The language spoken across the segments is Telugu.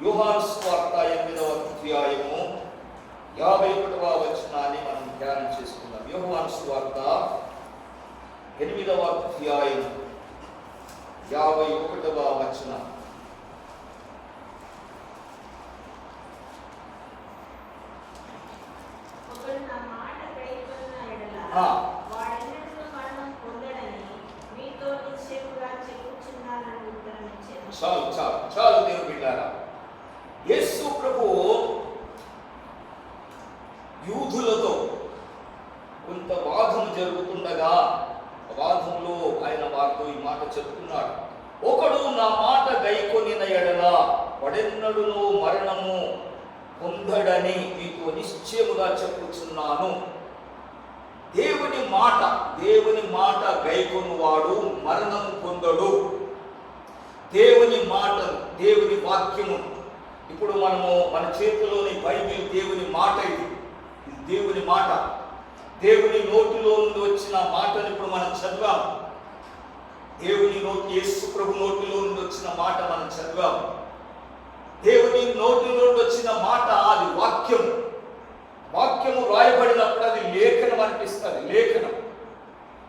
యోహాను సువార్త 8వ అధ్యాయము 51వ వచనాన్ని మనం ధ్యానం చేసుకుందాం. యోహాను సువార్త 8వ అధ్యాయం 51వ వచనం. చాలు దేవుని బిడ్డలారా, యేసు ప్రభువు యూదులతో కొంత వాదం జరుగుతుండగా వాదంలో ఆయన వారితో ఈ మాట చెప్తున్నాడు. ఒకడు నా మాట గైకొనిన ఎడల వాడెన్నడును మరణము పొందడని మీతో నిశ్చయముగా చెప్పుచున్నాను. దేవుని మాట గైకొనువాడు మరణము పొందడు. దేవుని మాటను, దేవుని వాక్యము, ఇప్పుడు మనము మన చేతిలోని బైబిల్ దేవుని మాట. ఇది దేవుని మాట, దేవుని నోటిలో నుండి వచ్చిన మాటను ఇప్పుడు మనం చదివాము. దేవుని నోటి, యేసు ప్రభు నోటిలో నుండి వచ్చిన మాట మనం చదివాము. దేవుని నోటిలో నుండి వచ్చిన మాట అది వాక్యము. వాక్యము రాయబడినప్పుడు అది లేఖనం అనిపిస్తుంది.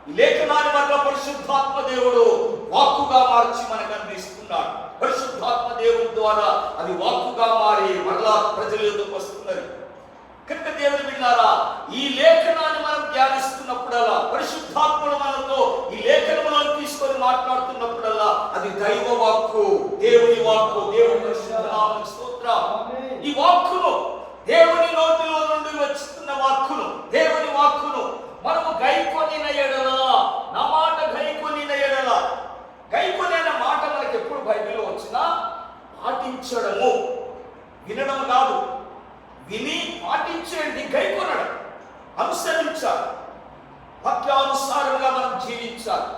ఈ లేఖనాన్ని మరలా పరిశుద్ధాత్మ దేవుడు వాక్కుగా మార్చి మనకు అందిస్తున్నాడు. పరిశుద్ధాత్మ దేవుని ద్వారా అది వాక్కుగా మారి మరలా ప్రజల యొద్దకు వస్తున్నది. కనుక దేవుని బిడ్డలారా, ఈ లేఖనాన్ని మనం ధ్యానిస్తున్నప్పుడల్లా, పరిశుద్ధాత్ముడు మనతో ఈ లేఖనములను తీసుకొని మాట్లాడుతున్నప్పుడల్లా అది దైవ వాక్కు, దేవుని వాక్కు, దేవుని పరిశుద్ధ నామమునకు స్తోత్రం. ఈ వాక్కును, దేవుని నోటిలో నుండి వస్తున్న వాక్కును, దేవుని వాక్కును మనము గైకొనిన ఎడల, నా మాట గైకొనిన ఎడల, గైకొనిన మాట మనకి ఎప్పుడు బైబిల్లో వచ్చినా పాటించడము, వినడం కాదు, విని పాటించేది గైకొనడం, అనుసరించాలి, వాక్యానుసారంగా మనం జీవించాలి.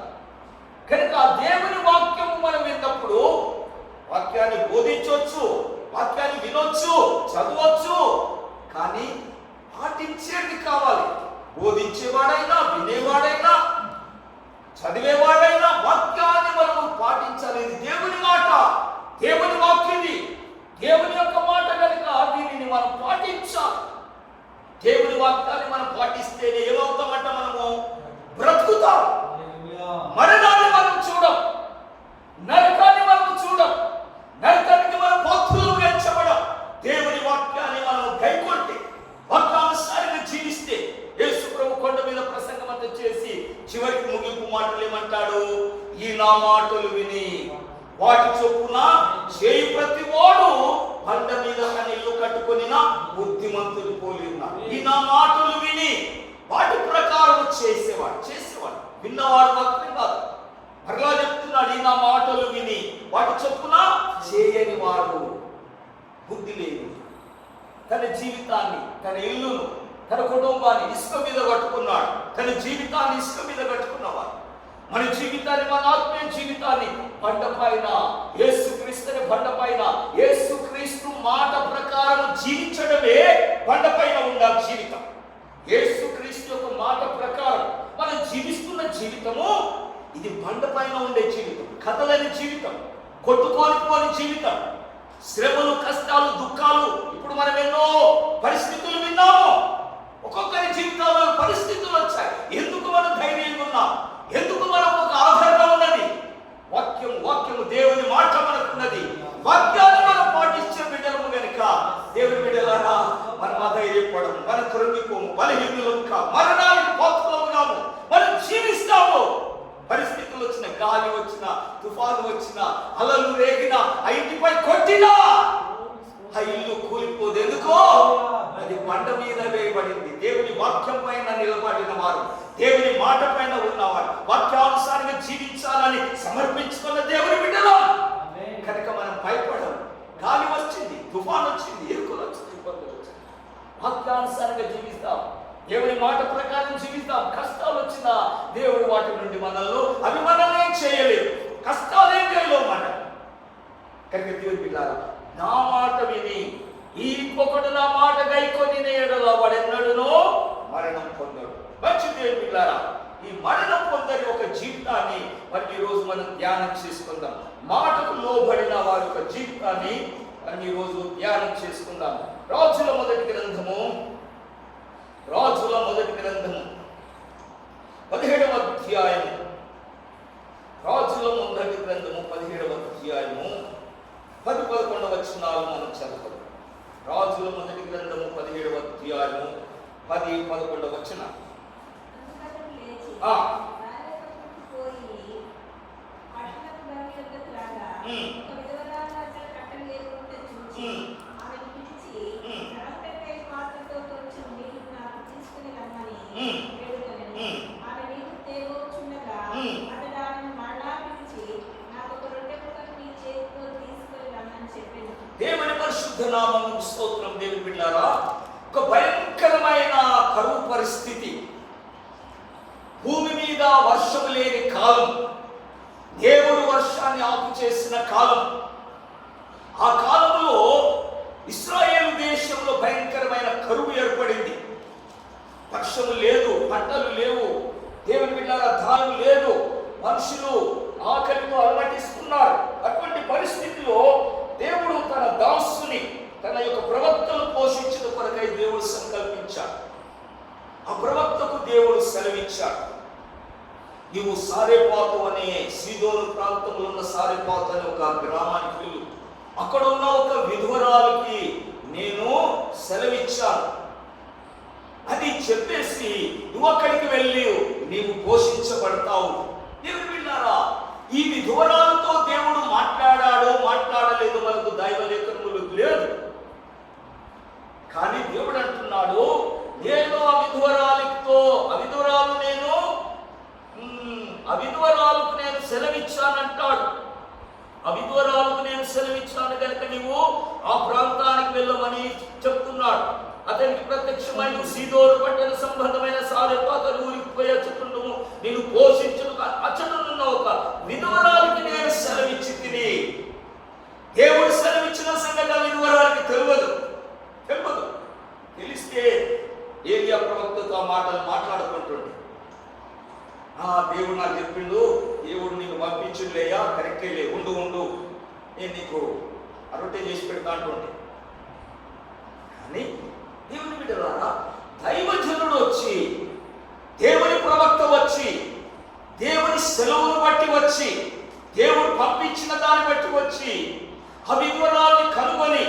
కనుక దేవుని వాక్యము మనం విన్నప్పుడు వాక్యాన్ని బోధించవచ్చు, వాక్యాన్ని వినొచ్చు, చదవచ్చు, కానీ పాటించేది కావాలి. బోధించేవాడైనా, వినేవాడైనా, చదివేవాడైనా వాక్యాన్ని మనము పాటించాలి. ఇది దేవుని మాట, దేవుని వాక్యం, దేవుని యొక్క మాట కనుక దీనిని మనం పాటించాలి. దేవుని వాక్యాన్ని మనం పాటిస్తేనే ఏమవుతామంట, మనము బ్రతుకుతాం. మరణాన్ని మనం చూడం, నరకాన్ని మనం చూడం, నరకానికి మనం పాత్రులుగా ఎంచబడం. దేవుని వాక్యాన్ని మనం గైకొంటే, వాక్యానుసారంగా జీవిస్తే, యేసు ప్రభు కొండ మీద ప్రసంగం అంతా చేసి చివరికి ముగింపు మాటలు ఏమంటాడు? ఈ నా మాటలు విని వాటి చొప్పున చేయి ప్రతి వాడు బండ మీద ఇల్లు కట్టుకొనిన బుద్ధిమంతుడు పోలిన్నాడు. ఈ నా మాటలు విని వాటి ప్రకారం చేసేవాడు విన్నవాడు మాత్రం కాదు. మరలా చెప్తున్నాడు, ఈ నా మాటలు విని వాటి చొప్పున చేయని వాడు బుద్ధి లేదు. తన జీవితాన్ని, తన ఇల్లును, తన కుటుంబాన్ని ఇసుక మీద కట్టుకున్నాడు. తన జీవితాన్ని ఇసుక మీద కట్టుకున్నవాడు. మన జీవితాన్ని, మన ఆత్మీయ జీవితాన్ని బండపైన, యేసుక్రీస్తుని బండపైన, యేసుక్రీస్తు మాట ప్రకారం జీవించడమే బండపైన ఉన్న జీవితం. యేసుక్రీస్తు యొక్క మాట ప్రకారం మనం జీవిస్తున్న జీవితము ఇది బండపైన ఉండే జీవితం, కథలని జీవితం, కొట్టుకోలిపోని జీవితం, శ్రమలు, కష్టాలు, దుఃఖాలు. ఇప్పుడు మనం ఎన్నో పరిస్థితులు విన్నాము. ఒక్కొక్కరి జీవితాల్లో పరిస్థితులు వచ్చాయి. ఎందుకు మనం ధైర్యంగా ఉన్నాం? ఎందుకు మనకు ఒక ఆధారం ఉన్నది? వాక్యము దేవుని మాట మనకున్నది. వాక్యాన్ని మనం పాటించే బిడ్డలము గనుక దేవుని బిడ్డలారా, మనం అధైర్యపడము, మనం కృంగిపోము, బలహీనులము కాము, మరణానికి పాత్రులము కాము, మనం జీవిస్తాము. పరిస్థితులు వచ్చిన, గాలి వచ్చిన, తుఫాను వచ్చిన, అలలు రేగిన, ఆ ఇంటిపై కొట్టినా ఆ ఇల్లు కూలిపోదు. ఎందుకో అది బండ మీద వేయబడింది. దేవుని వాక్యం పైన నిలబడిన వారు, దేవుని మాట పైన ఉన్నవారు, వాక్యానుసారంగా జీవించాలని సమర్పించుకున్న దేవుని బిడ్డలు కనుక మనం భయపడము. గాలి వచ్చింది, తుఫాన్ వచ్చింది, ఎరుకులు వచ్చింది, ఇబ్బందులు వచ్చింది, వాక్యానుసారంగా జీవిస్తాం, దేవుని మాట ప్రకారం జీవిస్తాం. కష్టాలు వచ్చినా దేవుడి వాటి నుండి అవి మనల్ని చేయలేవు, కష్టాలేం చేయలేవు మన. కనుక దేవుని బిడ్డలారా, నా మాట విని ఈ ఇంకొకడు నా మాట గైకొనిన ఎడల వాడెన్నడునో మరణం పొందడు. మంచి దేవుని బిడ్డలారా, ఈ మరణం పొందని ఒక జీవితాన్ని మరి ఈ రోజు మనం ధ్యానం చేసుకుందాం. మాటకు లోబడిన వారి యొక్క జీవితాన్ని మనం ఈరోజు ధ్యానం చేసుకుందాం. రాజుల మొదటి గ్రంథము 17వ అధ్యాయము. రాజుల మొదటి గ్రంథము 17వ అధ్యాయము 10-11 వచనాలు మనం చదువుతాం. రాజుల మొదటి గ్రంథము 17వ అధ్యాయము 10-11 వచనాలు. దేవుని పరిశుద్ధ నామమునకు స్తోత్రం. దేవుని బిడ్డలారా, ఒక భయంకరమైన కరువు పరిస్థితి, భూమి మీద వర్షం లేని కాలం, దేవుడు వర్షాన్ని ఆపు చేసిన కాలం. ఆ కాలంలో ఇశ్రాయేలు దేశంలో భయంకరమైన కరువు ఏర్పడింది. వర్షము లేదు, పంటలు లేవు, దేవుని బిడ్డలారా ధాన్యం లేదు, మనుషులు ఆకలితో అలమటిస్తున్నారు. అటువంటి పరిస్థితిలో దేవుడు తన దాసుని, తన యొక్క ప్రవక్తను పోషించిన కొరకై దేవుడు సంకల్పించాడు. ఆ ప్రవక్తకు దేవుడు సెలవిచ్చాడు, నీవు సారెపాతు అనే సీదోను ప్రాంతంలో ఉన్న సారెపాతు అనే ఒక గ్రామానికి వెళ్ళు, అక్కడ ఉన్న ఒక విధవరాలికి నేను సెలవిచ్చాను అది చెప్పేసి నువ్వు అక్కడికి వెళ్ళి నీవు పోషించబడతావు. దేవుని బిడ్డలారా, ఈ విధవరాలతో దేవుడు మాట్లాడాడో మాట్లాడలేదు మనకు దైవ లేఖనములు లేదు. కానీ దేవుడు అంటున్నాడు, నేను ఆ విధవరాలకు నేను సెలవిచ్చానంటాడు. ఆ విధవరాలకు నేను సెలవిచ్చాను కనుక నీవు ఆ ప్రాంతానికి వెళ్ళమని చెప్తున్నాడు. అతనికి ప్రత్యక్షమైన సీదోను పట్టణ సంబంధమైన సారెపాతు ఊరికి పోయే చెట్టును నేను పోషించును. అచ్చటనున్న ఒక విధవరాలకి నేను సెలవిచ్చి తిని, దేవుడు సెలవిచ్చిన సంగతి ఆ విధవరాలకి తెలియదు. తెలిస్తే ఏలియా ప్రవక్తతో ఆ మాటలు మాట్లాడుకుంటుండే, దేవుడు నాకు చెప్పిండు, దేవుడు నీకు పంపించులేయా, కరెక్టే లే, ఉండు నేను నీకు రొట్టె చేసి పెడతా అంటుండే. కానీ దేవుని బిడ్డలారా, దైవజనుడు వచ్చి, దేవుని ప్రవక్త వచ్చి, దేవుని సెలవును బట్టి వచ్చి, దేవుడు పంపించిన దాన్ని బట్టి వచ్చి ఆ విధవరాల్ని కనుగొని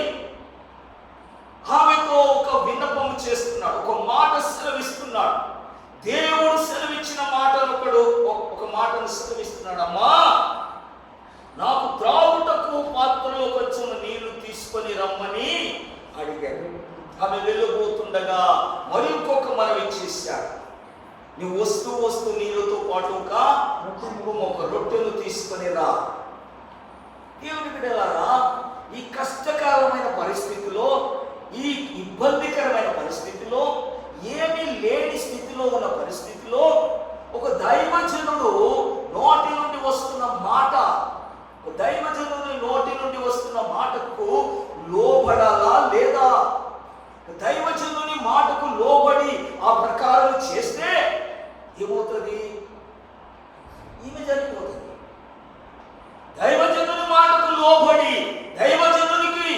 ఆమెతో ఒక విన్నపం చేస్తున్నాడు, ఒక మాట సెలవిస్తున్నాడు. దేవుడు సెలవిచ్చిన మాటను ఒక మాటను సెలవిస్తున్నాడు. అమ్మా, నాకు త్రాగుటకు పాత్రలో కొంచెం నీళ్లు తీసుకొని రమ్మని అడిగాడు. ఆమె వెళ్ళబోతుండగా మరి ఇంకొక మనవి చేశాడు, నువ్వు వస్తూ నీళ్ళతో పాటు ఒక రొట్టెను తీసుకొని రా. దేవుని బిడ్డలారా, ఈ కష్టకరమైన పరిస్థితిలో, ఈ ఇబ్బందికరమైన పరిస్థితిలో, ఏమీ లేని స్థితిలో ఉన్న పరిస్థితిలో ఒక దైవజనుడు నోటి నుండి వస్తున్న మాట, దైవజనుని నోటి నుండి వస్తున్న మాటకు లోబడాలా లేదా? దైవజనుని మాటకు లోబడి ఆ ప్రకారం చేస్తే ఏమవుతుంది? ఈమె జరిగిపోతుంది. దైవజనుని మాటకు లోబడి దైవజనునికి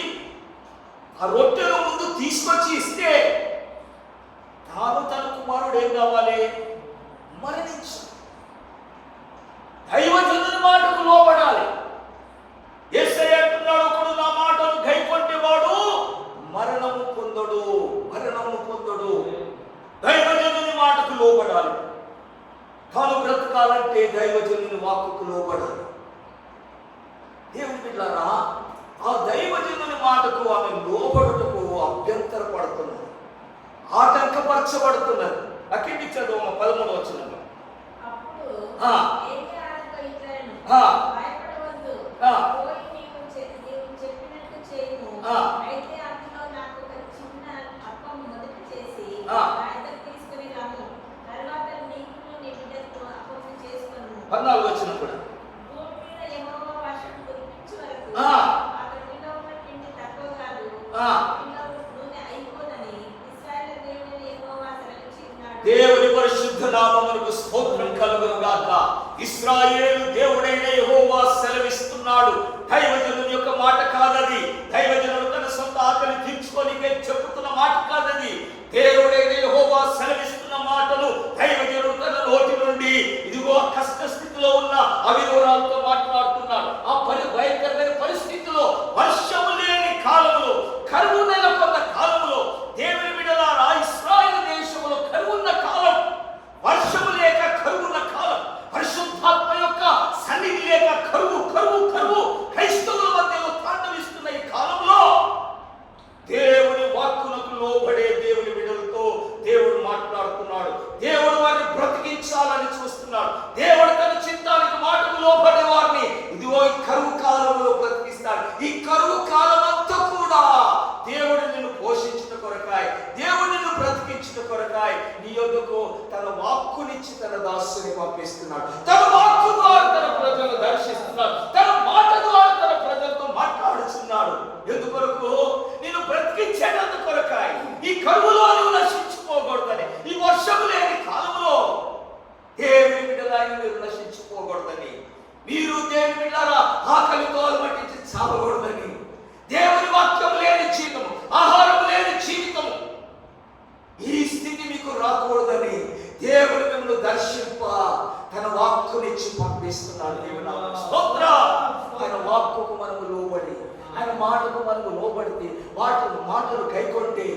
ఆ రొట్టెను ముందు తీసుకొచ్చి ఇస్తే తన కుమారుడు ఏం కావాలి? మరణించు. దైవజనుని మాటకు లోబడాలి. యేసయ్య అంటున్నాడు, ఒకడు నా మాటను గైకొంటే వాడు మరణము పొందడు. దైవజనుని మాటకు లోబడాలి. తాను బ్రతకాలంటే దైవజనుని వాక్కుకు లోబడాలి. దేవుని బిడ్డలారా, ఆ దైవజనుని మాటకు ఆమె లోబడుటకు అభ్యంతర పడుతున్నది, ఆటంకపరచబడుతున్నది. అక్కడి చదువు 13వ వచనంలో కూడా దేవుని పరిశుద్ధ నామమునకు స్తోత్రం కలుగును గాక. ఇశ్రాయేలు దేవుడైన యెహోవా సెలవిస్తున్నాడు. దైవజనుని యొక్క మాట కాదది. దైవజనుడు ఇచ్చి తన దాసుని పంపిస్తున్నాడు. తన వాక్కు ద్వారా తన ప్రజలను దర్శిస్తున్నాడు. తన మాట ద్వారా తన ప్రజలతో మాట్లాడుతున్నాడు. ఎందుకొరకు? నేను బ్రతికించేటందు కొరకాయ. ఈ కరువులో నువ్వు నశించిపోకూడదని, ఈ వర్షం లేని కాలంలో దేవుని బిడ్డలారా మీరు నశించిపోకూడదని, మీరు దేవుని బిడ్డలారా ఆకలితో అలమటించి చావకూడదని, దేవుని వాక్యం లేని జీవితము, ఆహారం లేని జీవితము, ఈ స్థితి మీకు రాకూడదని దేవుడు మిమ్మల్ని దర్శింప తన వాక్కునిచ్చి పంపిస్తున్నాడు. దేవుని స్తోత్రం. ఆయన వాక్కుకు మనము లోబడి, ఆయన మాటకు మనము లోబడితే, మాటలు కైకొంటే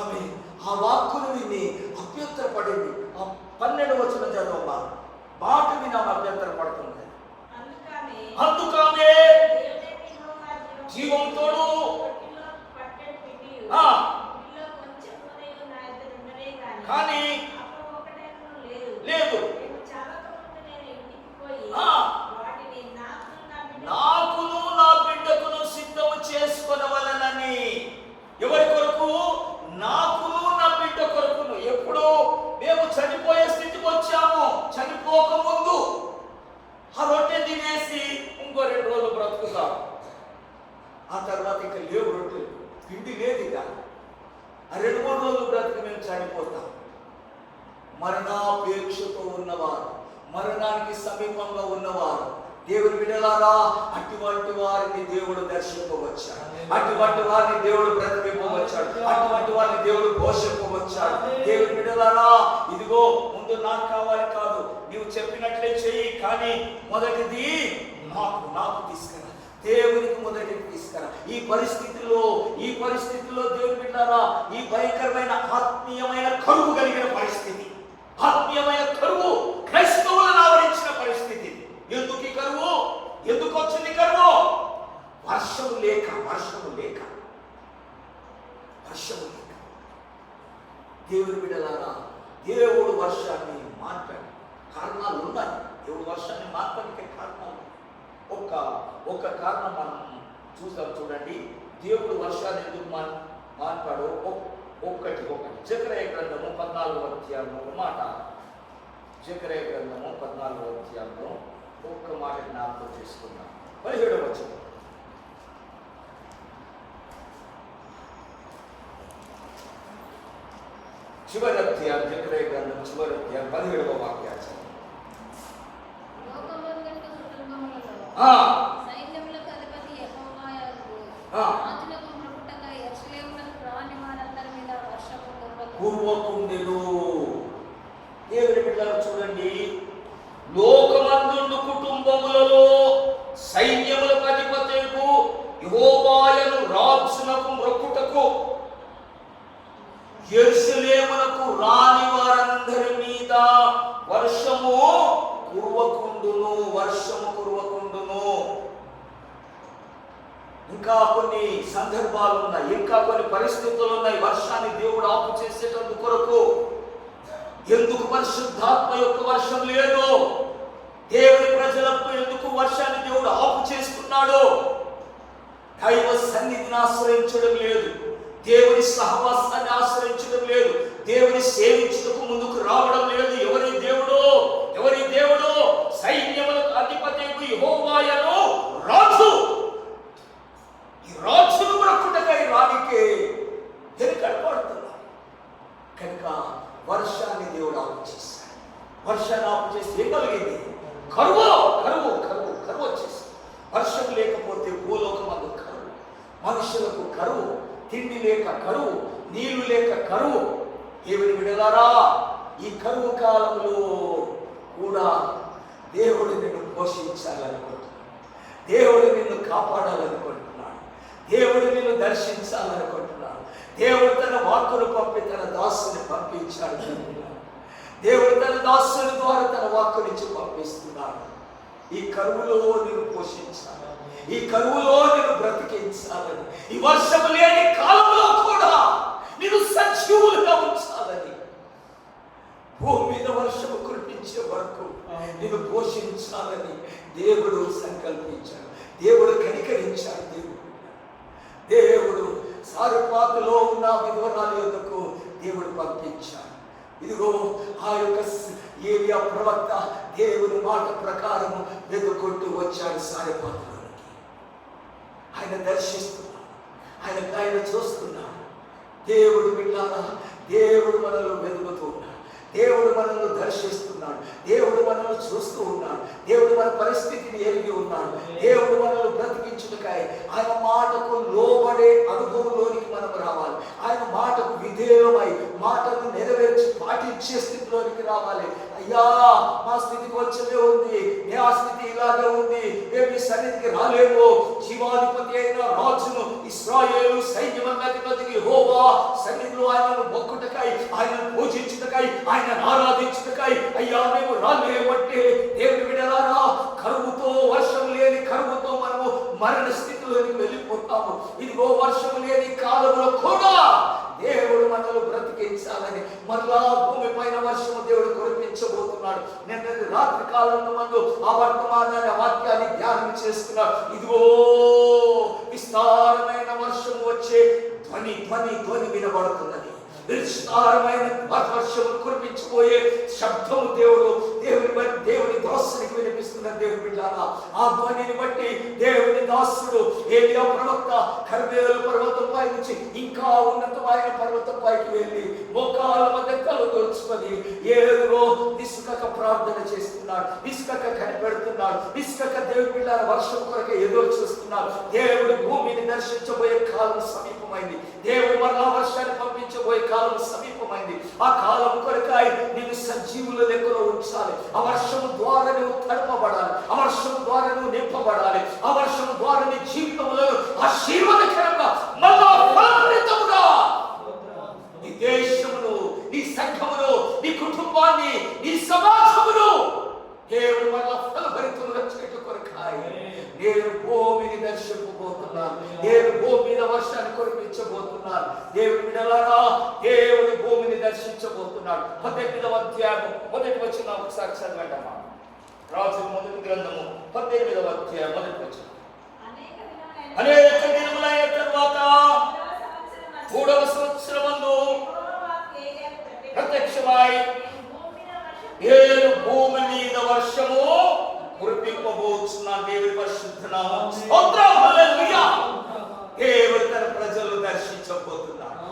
ఆమె ఆ వాక్కును విని అభ్యంతరపడింది. ఆ 12వ వచనం చదవమ్మా. మాట విని ఆమె అభ్యంతరపడుతుంది. అందుకనే జీవంతోడు కానీ లేదు. నాకును నా బిడ్డకును సిద్ధము చేసుకొనవలెనని. ఎవరి కొరకు? నాకును నా బిడ్డ కొరకును. ఎప్పుడు మేము చనిపోయే స్థితికి వచ్చాము, చనిపోక ముందు ఆ రొట్టె తినేసి ఇంకో 2 రోజులు బ్రతుకుతాం. ఆ తర్వాత ఇక లేవు రొట్టెలు, పిండి లేదు. ఇక ఆ 2-3 రోజులు బ్రతికి మేము చనిపోతాం. మరణాపేక్షతో ఉన్నవారు, మరణానికి సమీపంగా ఉన్నవారు, దేవుని బిడ్డలారా, అటువంటి వారిని దేవుడు దర్శింపవచ్చాడు. అటువంటి వారిని దేవుడు బ్రతికింపవచ్చాడు. అటువంటి వారిని దేవుడు పోషింపవచ్చాడు. దేవుని బిడ్డలారా, ఇదిగో ముందు నాకు కావాలి కాదు, నీవు చెప్పినట్లే చెయ్యి, కానీ మొదటిది నాకు తీసుకురా, దేవునికి మొదటిది తీసుకురా. ఈ పరిస్థితిలో దేవుని బిడ్డలారా, ఈ భయంకరమైన ఆత్మీయమైన కరువు కలిగిన పరిస్థితి, ఆత్మీయమైన కరువు క్రైస్తవులను ఆవరించిన పరిస్థితి. ఎందుకు ఈ కరువు? ఎందుకు వచ్చింది కరువు? వర్షము లేక. దేవుని బిడ్డలారా, దేవుడు వర్షాన్ని మార్పాడు. కారణాలు ఉన్నాయి. దేవుడు వర్షాన్ని మార్పడానికి కారణాలు. ఒక కారణం మనం చూద్దాం. చూడండి, దేవుడు వర్షాన్ని ఎందుకు మార్పాడు? ఒకటి జకర్యా గ్రంథము 14వ అధ్యాయంలో ఒక మాట. జకర్యా గ్రంథము 14వ అధ్యాయంలో ఒక్క మాట జ్ఞాపకం చేసుకున్నాం. 17వ వచనం. చివరి అధ్యాయం, జకర్యా గ్రంథం చివరి అధ్యాయం 17వ వాక్యాచరణం. సైన్యములకు అధిపతి యెహోవాయగు రాజులకు ప్రభుటగా యెరూషలేమునకు రాని వారందరి మీద వర్షము కురవకుండెను. దేవుని బిడ్డలారా చూడండి, లోకమందుండు కుటుంబములలో సైన్యములకు అధిపతియగు యెహోవాయను రాజునకు మొక్కుటకు యెరూషలేమునకు రాని వారందరి మీద వర్షము కురవకుండును. ఇంకా కొన్ని సందర్భాలు ఉన్నాయి, ఇంకా కొన్ని పరిస్థితులు ఉన్నాయి. వర్షాన్ని దేవుడు ఆపు చేసేటందుకు కొరకు. ఎందుకు పరిశుద్ధాత్మ యొక్క వర్షం లేదు? దేవుని ప్రజలకు ఎందుకు వర్షాన్ని దేవుడు ఆపు చేసుకున్నాడు? దైవ సన్నిధిని ఆశ్రయించడం లేదు, దేవుని సహవాసాన్ని ఆశ్రయించడం లేదు, దేవుని సేవించడానికి ముందుకు రావడం లేదు. ఎవరి దేవుడు? సైన్యములకు అధిపతియగు యెహోవాయను రాజు. ఈ రాజును బ్రతుకుటకై రానికే వెనుకబడుతున్నారు. కనుక వర్షాన్ని దేవుడు ఆపు చేశాడు. వర్షాన్ని ఆపు చేస్తే ఏం కలిగింది? కరువు వచ్చేసి. వర్షం లేకపోతే భూలోకమందు కరువు, మనుషులకు కరువు, తిండి లేక కరువు, నీళ్లు లేక కరువు. దేవుని బిడ్డలారా, ఈ కరువు కాలంలో కూడా దేవుడు నిన్ను పోషించాలనుకుంటున్నాడు. దేవుడు నిన్ను కాపాడాలనుకుంటున్నాడు. దేవుడు నిన్ను దర్శించాలనుకుంటున్నాడు. దేవుడు తన వాక్కును పంపి తన దాసుని పంపించాడు. దేవుడు తన దాసుని ద్వారా తన వాక్కునిచ్చి పంపిస్తున్నాడు. ఈ కరువులో నిన్ను పోషించాలి, ఈ కరువులో నిన్ను బ్రతికించాలని, ఈ వర్షము లేని కాలంలో కూడా నిన్ను సజీవులుగా ఉంచాలని, భూమి మీద వర్షము కురిపించే వరకు నిన్ను పోషించాలని దేవుడు సంకల్పించాడు. దేవుడు కనికరించాడు. దేవుడు సారుపాతులో ఉన్న విధవరాలు యొద్దకు దేవుడు పంపించాడు. ఇదిగో ఆ యొక్క ఏలియా ప్రవక్త దేవుని మాట ప్రకారము వెతుక్కుంటూ వచ్చాడు సారెపాతులోనికి. ఆయన దర్శిస్తున్నాడు, ఆయన చూస్తున్నాడు. దేవుడు బిడ్డలారా, దేవుడు మనల్ని వెతుకుతూ ఉన్నాడు, దేవుడు మనల్ని దర్శిస్తున్నాడు, దేవుడు మనల్ని చూస్తూ ఉన్నాడు, దేవుడు మన పరిస్థితిని ఎరిగి ఉన్నాడు. దేవుడు మనల్ని బ్రతికించుటకై ఆయన మాటకు లోబడే అనుభవంలోనికి మనం రావాలి. ఆయన మాటకు విధేయమై మాటను నెరవేర్చి పాటించే స్థితిలోనికి రావాలి. అయ్యా, మా స్థితి కొంచెమే ఉంది, ఆ స్థితి ఇలాగే ఉంది, మేము ఈ సన్నిధికి రాలేము. జీవాధిపతి అయిన రాజును, ఇశ్రాయేలు సైన్యమంతటికి యెహోవా సన్నిధిలో ఆయనను మొక్కుటకై, ఆయనను పూజించుటకై, ఆయనను ఆరాధించుటకై అయ్యా మేము రాలేమంటే, దేవుని బిడ్డలారా, కరువుతో, వర్షం లేని కరువుతో మనము మరణ స్థితిలోనికి వెళ్ళిపోతాము. ఇదిగో వర్షం లేని కాలంలో కూడా దేవుడు మనల్ని బ్రతికించాలని మరలా భూమి పైన వర్షము దేవుడు కురిపించబోతున్నాడు. నిన్న రాత్రి కాలంలో మనం ఆ వర్తమానాన్ని, ఆ వాక్యాన్ని ధ్యానం చేస్తున్నాడు. ఇదిగో విస్తారమైన వర్షము వచ్చే ధ్వని ధ్వని ధ్వని వినబడుతున్నది. విస్తారమైన వర్షము కురిపించబోయే శబ్దము దేవుని దాసునికి వినిపిస్తున్న దేవుని బిడ్డలారా, ఆ ధ్వనిని బట్టి దేవుని దాసుడు ఏలియా ప్రవక్త కర్మేలు పర్వతంపై నుంచి ఇంకా ఉన్నతమైన పర్వతంపైకి వెళ్ళి మోకాళ్ళ మధ్య కళ్ళు దొరుచుకొని ఏదో నిస్కక ప్రార్థన చేస్తున్నాడు, నిస్కక కనిపెడుతున్నాడు, నిస్కక దేవుని బిడ్డల వర్షం కొరకు ఎదురు చూస్తున్నాడు. దేవుడు భూమిని దర్శించబోయే కాలం సమీపమైంది. దేవుడు మరలా వర్షాన్ని పంపించబోయే కాలం సమీపమైంది. ఆ కాలం కొరకాయ నేను సజీవుల లెక్కలో ఉంచాలి. ఆ వర్షము ద్వారా నువ్వు తడపబడాలి, ఆ వర్షము ద్వారా నువ్వు నింపబడాలి, ఆ వర్షము ద్వారా నీ జీవితంలో ఆశీర్వాదకరంగా మళ్ళా ఫలభరితముగా నీ దేశమును, నీ సంఘమును, నీ కుటుంబాన్ని, నీ సమాజమును దేవుడు మళ్ళా ఫలభరితముగా చేయటం కొరకాయ నేను భూమిని దర్శింపబోతున్నాను. నేను భూమి మీద వర్షాన్ని కురిపించబోతున్నాను. దేవుని బిడ్డలారా, దేవుని భూమిని దర్శించబోతున్నాడు. 18వ అధ్యాయము 1వ వచనం ఒకసారి చదవండమ్మా. రాజుల మొదటి గ్రంథము 18వ అధ్యాయం 1వ వచనం. అనేక దినములైన తరువాత 3వ సంవత్సరమందు ప్రత్యక్షమై నేను భూమి మీద వర్షము కురిపింపబోతున్న దేవుని పరిశుద్ధ నామం స్తోత్రం. హల్లెలూయా. దేవుడు తన ప్రజలు దర్శించబోతున్నాడు.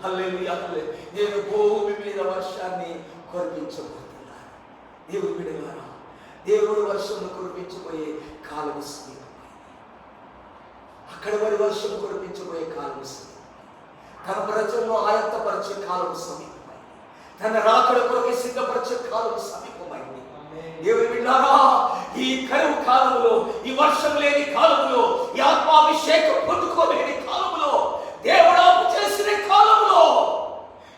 హల్లెలూయా. నేను భూమి మీద వర్షాన్ని కురిపించబోతున్నాను. దేవుని బిడ్డలారా, దేవుడు వర్షము కురిపించబోయే కాలం సమీపమైంది. అక్కడ వారి వర్షం కురిపించబోయే కాలం సమీపమైంది. తన ప్రజలను ఆయత్తపరిచే కాలం సమీపమైంది. తన రాకడ కొరకు సిద్ధపరిచే కాలం సమీపమైంది. దేవుని బిడ్డలారా, ఈ కరువు కాలంలో, ఈ వర్షం లేని కాలంలో, ఈ ఆత్మాభిషేకం పొందుకోలేని కాలంలో, దేవుడు చేసిన కాలంలో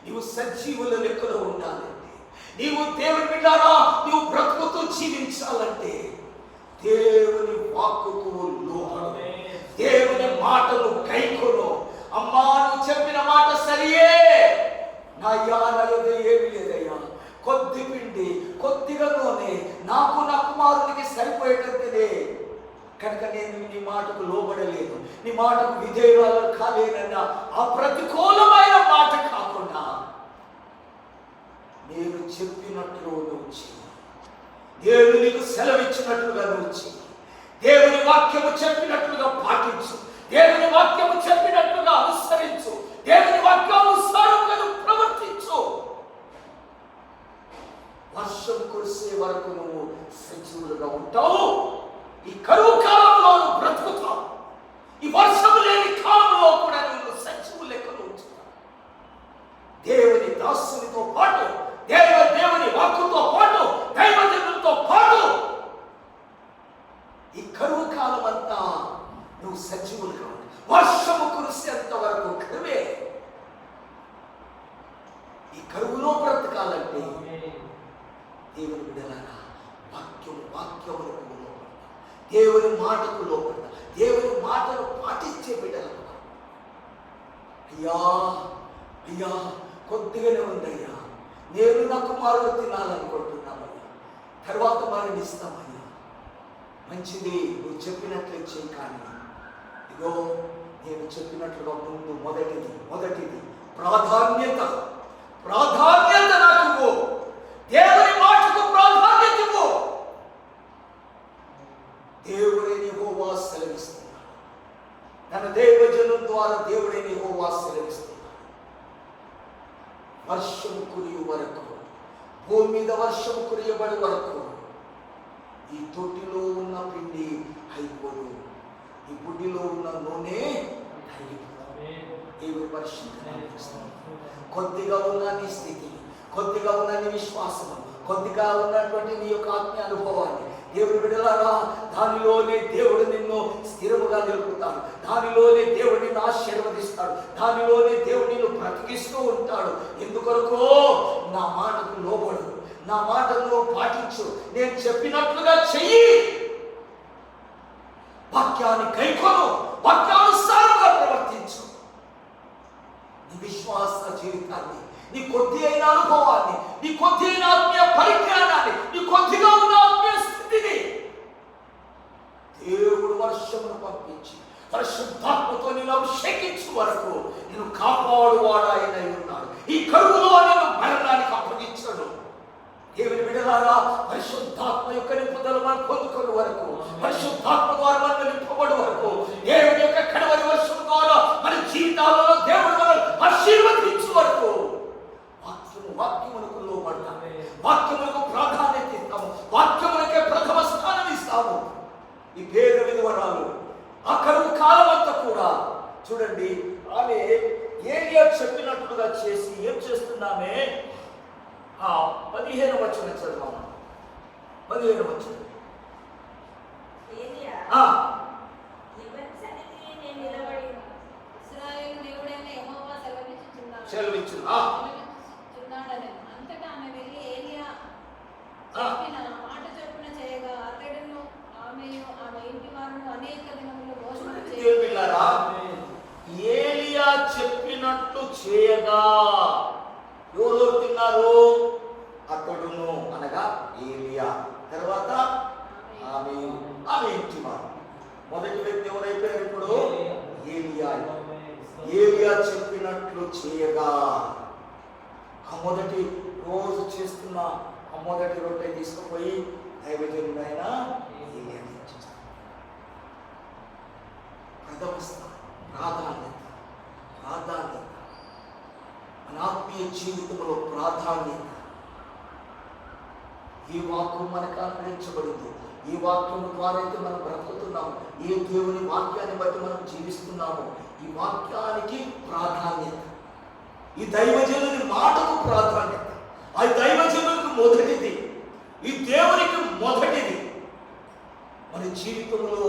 నీవు సజీవుల లెక్కలో ఉండాలంటే, నీవు దేవుని బిడ్డలారా నీవు బ్రతుకుతూ జీవించాలంటే దేవుని వాక్కుకు లోబడు, దేవుని మాటలు కైకొను. అమ్మా, నువ్వు చెప్పిన మాట సరియే, నాయ్యా నయ్యదే ఏమి లేదయ్యా, కొద్ది పిండి కొద్దిగా నూనె నాకు నా కుమారునికి సరిపోయేటట్టునే, కనుక నేను నీ మాటకు లోబడలేను, నీ మాటకు విధేయురాలు కాలేనన్నా ఆ ప్రతికూలమైన మాట కాకుండా నేను చెప్పినట్లు నువ్వు చెయ్యి, దేవుడు నీకు సెలవిచ్చినట్లుగా నువ్వు చెయ్యి, దేవుని వాక్యము చెప్పినట్లుగా పాటించు, దేవుని వాక్యము చెప్పినట్లుగా అనుసరించు, దేవుని వాక్యానుసారంగా నువ్వు ప్రవర్తించు. వర్షం కురిసే వరకు నువ్వు సజీవులుగా ఉంటావు. ఈ కరువు కాలంలో నువ్వు బ్రతుకుతావు. ఈ వర్షం లేని కాలంలో కూడా నువ్వు సజీవులు లెక్కలు ఉంచుతావు. దేవుని దాసునితో పాటు, దేవుని వాక్కుతో పాటు, దైవజనులతో పాటు ఈ కరువు కాలం అంతా నువ్వు సజీవులుగా ఉంటావు. వర్షము కురిసేంత వరకు కరువే. ఈ కరువులో బ్రతకాలంటే దేవుని బిడ్డలారా, వాక్యములకు లోపడతా, దేవుని మాటకు లోపడతా, దేవుని మాటను పాటించే బిడ్డలకు. అయ్యా అయ్యా కొద్దిగానే ఉందయ్యా, నేను నా కుమారుడు తినాలనుకుంటున్నామయ్యా, తర్వాత మరణిస్తామయ్యా. మంచిది, నువ్వు చెప్పినట్లు చేయి, కానీ ఇగో నేను చెప్పినట్లుగా ముందు మొదటిది ప్రాధాన్యత ప్రాధాన్యత నాకు ఇవ్వు. దేవుని మాటకు ప్రాధాన్యత ఇవ్వు. దేవుడైన యెహోవా సెలవిస్తున్నాడు. తన దైవజనం ద్వారా దేవుడైన యెహోవా సెలవిస్తున్నాడు. వర్షం కురియు వరకు, భూమి మీద వర్షం కురియబడి వరకు ఈ తొట్టిలో ఉన్న పిండి అయిపోదు, ఈ బుడ్డిలో ఉన్న నూనె అయిపోదు. దేవుని వర్షం కొద్దిగా ఉన్న నీ స్థితి, కొద్దిగా ఉన్న నీ విశ్వాసం, కొద్దిగా ఉన్నటువంటి నీ యొక్క ఆత్మీయ అనుభవాన్ని దేవుడు బిడ్డలారా, దానిలోనే దేవుడు నిన్ను స్థిరముగా నిలుపుతాడు. దానిలోనే దేవుడు నిన్ను ఆశీర్వదిస్తాడు. దానిలోనే దేవుడు నిన్ను బ్రతికిస్తూ ఉంటాడు. ఎందుకొరకు? నా మాటకు లోబడు, నా మాటను పాటించు, నేను చెప్పినట్లుగా చెయ్యి, వాక్యాన్ని కైకొను, వాక్యానుసారంగా ప్రవర్తించు. నీ విశ్వాస జీవితాన్ని, నీ కొద్ది అయిన అనుభవాన్ని, నీ కొద్ది అయిన ఆత్మీయ పరిజ్ఞానాన్ని, నీ కొద్దిగా ఉన్న ఆత్మీయ స్థితిని దేవుడు వర్షమును పంపించి పరిశుద్ధాత్మతో నేను అభిషేకించు వరకు నేను కాపాడువాడు ఆయన ఉన్నాడు. ఈ కరువులో నేను మరణానికి అప్పగించను. దేవుని బిడ్డలారా, పరిశుద్ధాత్మ యొక్క నింపుదల మనం పొందుకునే వరకు, పరిశుద్ధాత్మ ద్వారా మనం నింపబడి వరకు, దేవుని యొక్క కడవరి వర్షం ద్వారా మన జీవితాలలో దేవుడు మనం ఆశీర్వదించు వరకు వాక్యమునకు లోబడతాము, వాక్యమునకు ప్రాధాన్యత ఇస్తాము, వాక్యమునకే ప్రథమ స్థానం ఇస్తాము. ఈ పేద విధవరాలు ఆ కరువు కాలం అంతా కూడా చూడండి, ఆమె ఏలియా చెప్పినట్లుగా చేసి ఏం చేస్తున్నామే? 15వ వచనం చదవమా. 15వ వచనం. సెలవిచ్చు. అంతటా ఆమె వెళ్ళి ఏలియా చెప్పిన మాట చొప్పున చేయగా అతడును ఆమెయు ఆమె ఇంటి వారును అనేక దినములు భోజనం చేయగా, ఏలియా చెప్పినట్లు చేయగా ఎవరు తిన్నారు? అతడును అనగా ఏలియా, తర్వాత ఆమె ఇంటి వారు. మొదటి వ్యక్తి ఎవరైపోయారు ఇప్పుడు? ఏలియా. ఏలియా చెప్పినట్లు చేయగా, ఆ మొదటి రోజు చేస్తున్న ఆ మొదటి రొట్టె తీసుకుపోయి దైవజనుడైన ఏలియా ఇచ్చేస్తారు. ప్రథమ స్థానం, ప్రాధాన్యత మన ఆత్మీయ జీవితంలో ప్రాధాన్యత. ఈ వాక్యం మనకు అనుగ్రహించబడింది. ఈ వాక్యం ద్వారా అయితే మనం బ్రతుకుతున్నాము, ఏ దేవుని వాక్యాన్ని బట్టి మనం జీవిస్తున్నాము, ఈ వాక్యానికి ప్రాధాన్యత, ఈ దైవజనుని మాటకు ప్రాధాన్యత, ఆ దైవజనునికి మొదటిది, ఈ దేవునికి మొదటిది. మన జీవితంలో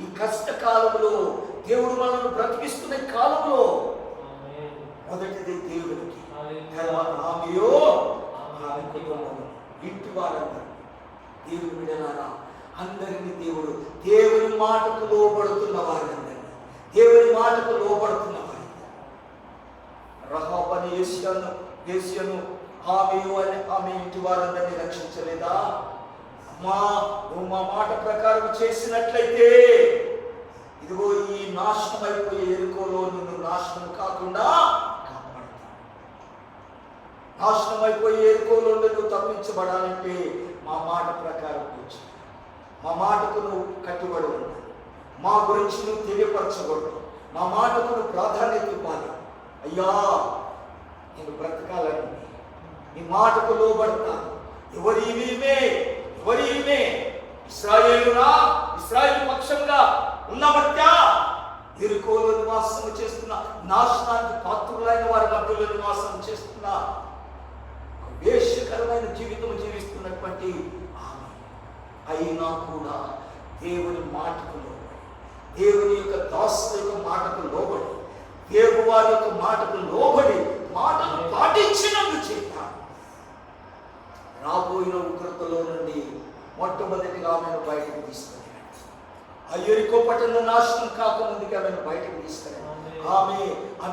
ఈ కష్టకాలంలో దేవుడు మనల్ని బ్రతికిస్తున్న కాలంలో మొదటిది దేవునికి, తర్వాత ఆమెయో ఆమె కుటుంబం, ఇంటి వారందరూ. దేవుని బిడ్డలారా, అందరినీ దేవుడు దేవుని మాటకు లోబడుతున్న వారందరినీ, దేవుని మాటకు లోబడుతున్న వారి రహాబు అనే యేష్యను ఆమె ఇంటి వారందరినీ రక్షించలేదా? అమ్మా, నువ్వు మా మాట ప్రకారం చేసినట్లయితే ఇదిగో ఈ నాశనం అయిపోయే ఎరుకోలో నువ్వు నాశనం కాకుండా కాపాడుతావు. నాశనం అయిపోయే ఎరుకోలో నువ్వు తప్పించబడాలంటే మా మాట ప్రకారం కూర్చో, మా మాటకు నువ్వు కట్టుబడి ఉండాలి, మా గురించి నువ్వు తెలియపరచకూడదు, మా మాటకు నువ్వు ప్రాధాన్యత ఇవ్వాలి. అయ్యా, నేను బ్రతకాలని నీ మాటకు లోబడతాను. ఎవరీమే ఇశ్రాయేలు పక్షంగా ఉన్న మధ్య ఎరుకోలో నివాసం చేస్తున్న, నాశనానికి పాత్రులైన వారి మధ్యలో నివాసం చేస్తున్న వేషకరమైన జీవితం జీవిస్తున్నటువంటి ఆమె అయినా కూడా దేవుని మాటకు లోబడి, దేవుని యొక్క దాసుల యొక్క మాటకు లోబడి, దేవుని వారి యొక్క మాటకు లోబడి మాటను పాటించినందు చేత రాబోయిన ఉగ్రతలో నుండి మొట్టమొదటిగా ఆమెను బయటకు తీసుకెళ్ళాడు. ఆ ఎరికో పట్టణం నాశనం కాకముందుకి ఆమెను బయటకు తీసుకెళ్ళాడు. ఆమె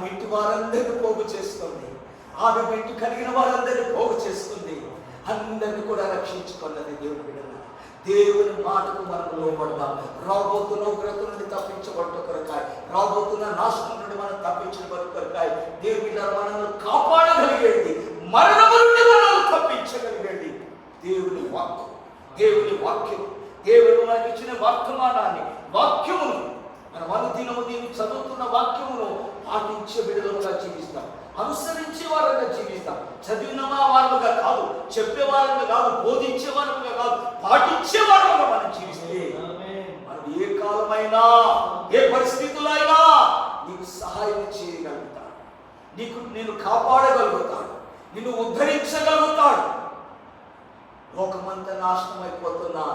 ఇంటి వారందరినీ పోగు చేస్తుంది, ఆమె ఇంటి కలిగిన వారందరినీ పోగు చేస్తుంది, అందరినీ కూడా రక్షించుకున్నది. దేవుని బిడ్డల, దేవుని మాటకు మనం లోబడదాం. రాబోతున్న ఉగ్రత నుండి తప్పించబడ్డ కొరకాయ, రాబోతున్న నాశనం నుండి మనం తప్పించిన కొరకాయ, దేవుని బిడ్డల మనల్ని కాపాడగలిగేది మరణము నుండి మనల్ని తప్పించగలిగేది దేవుని వాక్కు, దేవుని వాక్యం. దేవుడు మనకి ఇచ్చిన వర్తమానాన్ని, వాక్యమును మనం అనుదినము దీన్ని చదువుతున్న వాక్యమును పాటించే బిడ్డలుగా జీవిస్తాం, అనుసరించే వారంగా జీవిస్తాం. చదివిన వారుగా కాదు, చెప్పే వారంగా కాదు, బోధించే వారంగా కాదు, పాటించే వారంగా మనం జీవిస్తే మనం ఏ కాలమైనా ఏ పరిస్థితుల్లో అయినా నీకు సహాయం చేయగలుగుతాడు, నేను కాపాడగలుగుతాడు, నిన్ను ఉద్ధరించగలుగుతాడు. లోకమంతా నాశనం అయిపోతున్నా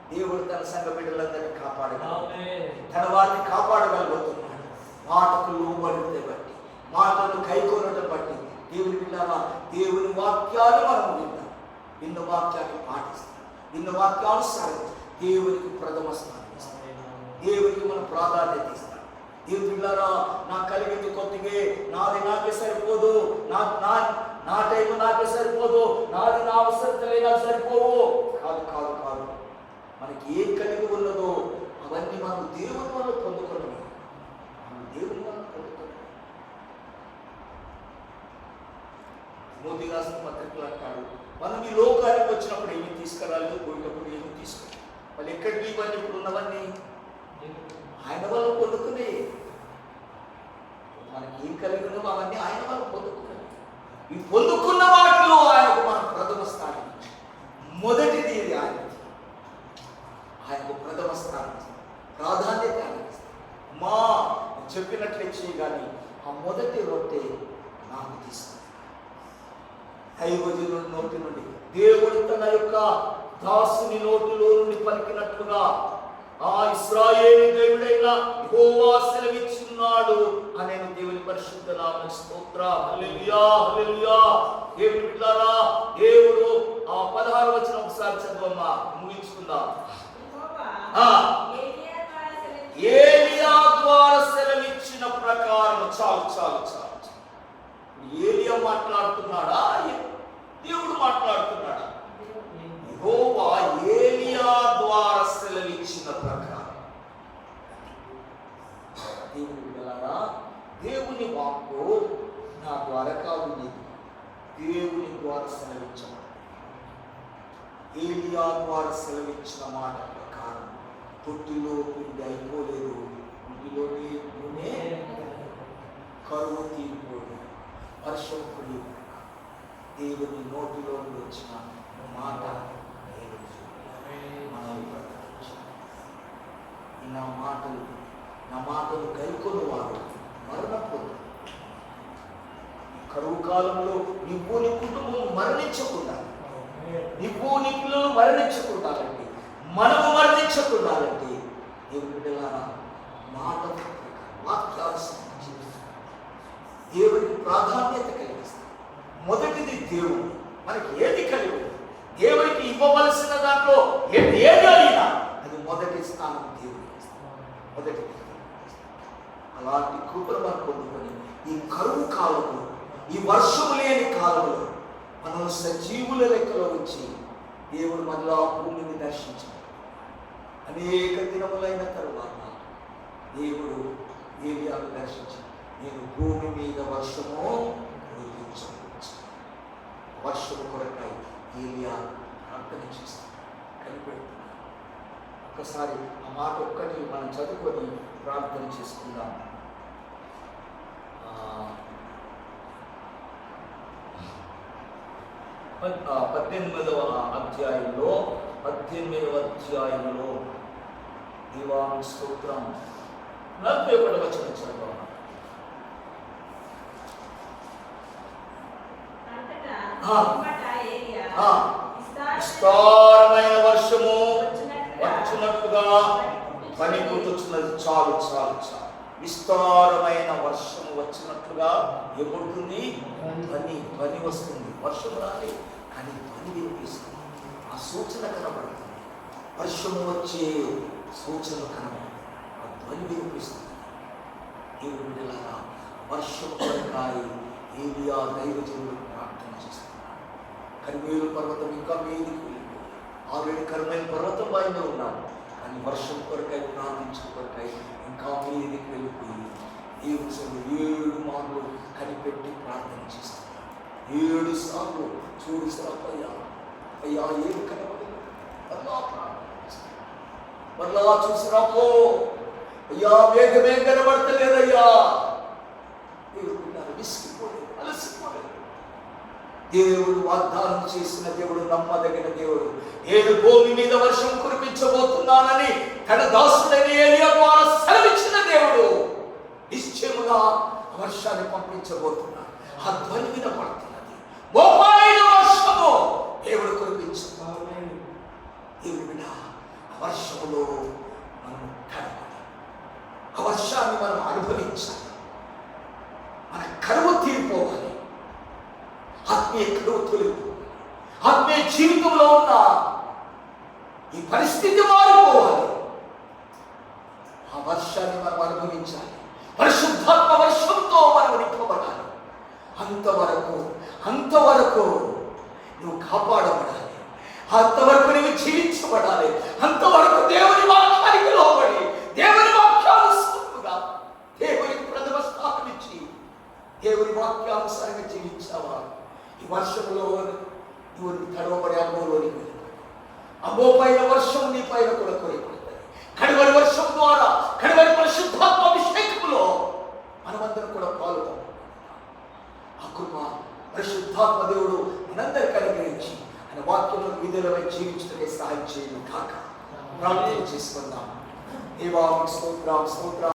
దేవుడు తన సంఘ బిడ్డలందరినీ కాపాడగలుగుతాడు, తన వారిని కాపాడగలుగుతున్నాడు. మాటకు లోబడితే బట్టి, మాటలు కైకొనటం బట్టి దేవుని బిడ్డలారా, దేవుని వాక్యాలు మనం వింటాం, విన్న వాక్యాన్ని పాటిస్తాం, విన్న వాక్యానుసారం దేవునికి ప్రథమ స్థానం ఇస్తాం, దేవునికి మనం ప్రాధాన్యత ఇస్తాం. దేవుని బిడ్డలారా, నాకు కలిగింది కొద్దిగే, నాది నాకే సరిపోదు, నా టైం నాకే సరిపోదు, నాది నా అవసరతలే నాకు సరిపోవు. కాదు కాదు కాదు, మనకి ఏం కలిగి ఉన్నదో అవన్నీ మనం దేవుని వల్ల పొందుకోవడం, దేవుని వల్ల పొందుకోవడం. మోదీ రాసిన పత్రికలు అంటాడు, మనం ఈ లోకానికి వచ్చినప్పుడు ఏమి తీసుకురాలేదు, పోయేటప్పుడు ఏమి తీసుకురాలి. వాళ్ళు ఎక్కడికి ఇవన్నీ ఇప్పుడు ఉన్నవన్నీ ఆయన వల్ల పొందుకునే. మనకి ఏం కలిగి ఉన్నామో అవన్నీ ఆయన వల్ల పొందుకున్నాయి. ఈ పొందుకున్న వాటిలో ఆయనకు మనం ప్రథమ స్థానం, మొదటిది ఇది ఆయనకు ప్రథమ స్థానం, ప్రాధాన్యత మా చెప్పినట్లే చేయగాని ఆ మొదటి రొట్టె నాకు తీసుకుని దైవజనుల నోటి నుండి దేవుడు తన యొక్క దాసుని నోటిలో నుండి పలికినట్లుగా ఆ ఇశ్రాయేలు దేవుడైన యెహోవా సెలవిచ్చున్నాడు అనే దేవుని పరిశుద్ధ నామమునకు స్తోత్రం. హల్లెలూయా హల్లెలూయా. దేవుని బిడ్డలారా, దేవుడు ఆ 16వ వచనం ఒకసారి చదవమ్మా, ముగించుకుందాం. ఏలియా ద్వారా సెలవిచ్చిన ప్రకారం. చాలు చాలు చాలు. ఏలియా మాట్లాడుతున్నాడా, దేవుడు మాట్లాడుతున్నాడా? యెహోవా ఏలియా ద్వారా సెలవిచ్చిన ప్రకారం. దేవుని బిడ్డలారా, దేవుని వాక్కు నా ద్వారా కాదు, నీకు దేవుని ద్వారా సెలవించబడింది. ఏలియా ద్వారా సెలవిచ్చిన మాట ప్రకారం తొట్టిలో పిండి అయిపోలేదు, ఇంటిలోనే నూనె కరువు తీరిపోదు, వర్షం పడి దేవుని నోటిలో నుండి వచ్చిన మాట నా మాటలు గైకొని వారు మరణపోదు. కరువు కాలంలో నువ్వు నీ కుటుంబం మరణించకుండా, నువ్వు నీ పిల్లలు మరణించకుండాలంటే, మనము మరణించకుండాలంటే దేవుని బిడ్డలారా, మాట వాక్యాలు దేవునికి ప్రాధాన్యత కలిగిస్తాం. మొదటిది దేవుడు. మనకి ఏది కలిగి దేవునికి ఇవ్వవలసిన దాంట్లో ఏది అయినా అది మొదటి స్థానం దేవుడికి మొదటి. అలాంటి కృపను మనం పొందుకొని ఈ కరువు కాలంలో, ఈ వర్షము లేని కాలంలో మనం సజీవుల లెక్కలో ఉంచి దేవుడు మనలో భూమిని దర్శించాడు. అనేక దినములైన తరువాత దేవుడు ఏలియాను దర్శించి, నేను భూమి మీద వర్షము కురిపించవచ్చు. వర్షము కొరకై ఏలియా ప్రార్థన చేస్తాడు, కనిపెడుతున్నాడు. ఒక్కసారి ఆ మాట ఒక్కటి మనం చదువుకొని ప్రార్థన చేసుకుందాం. 18వ అధ్యాయంలో దేవానికి స్తోత్రం 41వ వచనం చదువుదాం. విస్తారమైన వర్షము వచ్చినట్టుగా పని గుర్తొచ్చినది. చాలు చాలు చాలు. విస్తారమైన వర్షము వచ్చినట్లుగా ఎప్పుడుతుంది? ధ్వని వస్తుంది. వర్షము రాలి కానీ ధ్వని వినిపిస్తుంది. ఆ సూచన కనబడుతుంది. వర్షము వచ్చే సూచన కనబడుతుంది. ఆ ధ్వని వినిపిస్తుంది. దేవుని బిడ్డలారా, వర్షము కొరకాయి ఏలియా దైవజనుడు ప్రార్థన చేస్తున్నారు. కర్మేలు పర్వతం ఇంకా మీదికి వెళ్ళిపోయి, ఆల్రెడీ కర్మేలు పర్వతం పైన ఉన్నారు, కానీ వర్షం కొరకై ప్రార్థించిన కొరకై ఇంకా మీదికి వెళ్ళిపోయి దేవుడు 7 మార్లు కనిపెట్టి ప్రార్థన చేస్తున్నారు. 7 సార్లు చూడు శ్రాపయ్యా, అయ్యా ఏం కనబడలేదు, మరలా చూసిరాపో అయ్యా, వేగమే కనబడతలేదయ్యా. దేవుడు విసిగిపోలేదు, అలసిపోలేదు. దేవుడు వాగ్దానం చేసిన దేవుడు నమ్మదగిన దేవుడు. నేను భూమి మీద వర్షం కురిపించబోతున్నానని తన దాసుడైన ఏలియా ద్వారా సెలవిచ్చిన దేవుడు నిశ్చయముగా వర్షాన్ని పంపించబోతున్నాడు. ఆ ధ్వని వినపడుతున్నది, మోపాయిన వర్షము దేవుడు కురిపించున్నాడు. దేవుడు విన ఆ వర్షములో మనం తడవాలి, ఆ వర్షాన్ని మనం అనుభవించాలి. మన కరువు తీరిపోవాలి, ఆత్మీయ కరువు తొలిపోవాలి, ఆత్మీయ జీవితంలో ఉన్న ఈ పరిస్థితి మారిపోవాలి. ఆ వర్షాన్ని మనం అనుభవించాలి. పరిశుద్ధాత్మ వర్షంతో మనం నింపబడాలి. అంతవరకు నువ్వు కాపాడబడాలి, అంతవరకు నువ్వు జీవించబడాలి, అంతవరకు దేవుని వాక్యానికి లోబడి దేవుని వాక్యానుసారంగా దేవునికి ప్రథమ స్థానం ఇచ్చి దేవుని వాక్యానుసారంగా జీవించావా, ఈ వర్షంలో నువ్వు తడవబడే అమ్మోలోనికి వెళ్ళిపోయి అమ్మోపైన వర్షం నీ పైన కూడా కొరిపడుతుంది. కడవరి వర్షం ద్వారా, కడవరి పరిశుద్ధాత్మ అభిషేకంలో మనమందరం కూడా పాల్గొంటాం. ఆ కృప పరిశుద్ధాత్మ దేవుడు మనందరికీ అనుగ్రహించి ఆయన వాక్యంలో విధులపై జీవించడానికి సహాయం చేయను కాక ప్రార్థన చేసుకుందాం. దేవా స్తోత్రం.